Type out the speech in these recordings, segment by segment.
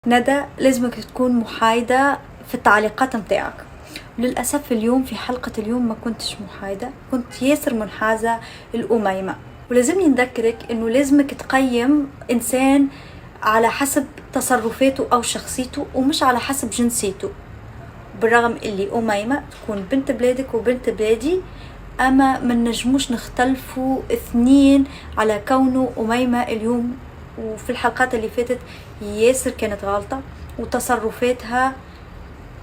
ندى لازمك تكون محايدة في التعليقات متاعك. للأسف اليوم في حلقة اليوم ما كنتش محايدة، كنت ياسر منحازة الأميمة. ولازمني نذكرك إنه لازمك تقيم إنسان على حسب تصرفاته أو شخصيته ومش على حسب جنسيته. بالرغم اللي أميمة تكون بنت بلادك وبنت بلادي، أما من نجموش نختلفوا اثنين على كونه أميمة اليوم وفي الحلقات اللي فاتت ياسر كانت غلطة وتصرفاتها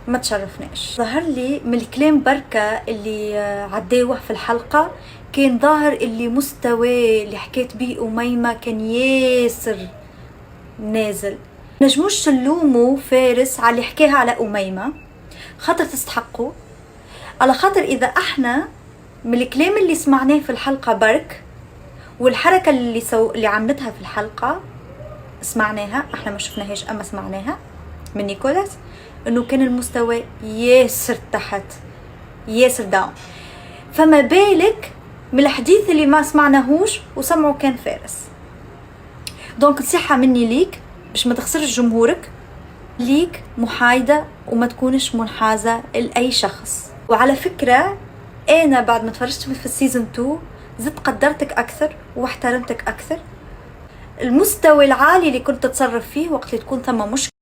ما تشرفناش. ظهر لي من الكلام بركة اللي عداوه في الحلقة، كان ظاهر اللي مستوى اللي حكيت بيه أميمة كان ياسر نازل. نجموش نلوموا فارس على اللي حكاها على أميمة خاطر تستحقوا، على خاطر إذا احنا من الكلام اللي سمعناه في الحلقة برك والحركة اللي عملتها في الحلقة سمعناها، احنا ما شفناهاش اما سمعناها من نيكولاس، انه كان المستوى ياسر تحت ياسر داون. فما بالك من الحديث اللي ما سمعناهوش وسمعوا كان فارس. دونك نصيحة مني ليك باش ما تخسرش جمهورك، ليك محايدة وما تكونش منحازة لأي شخص. وعلى فكرة أنا بعد ما تفرجت في السيزن 2 زدت قدرتك أكثر واحترمتك أكثر. المستوى العالي اللي كنت تتصرف فيه وقت اللي تكون ثم مشكلة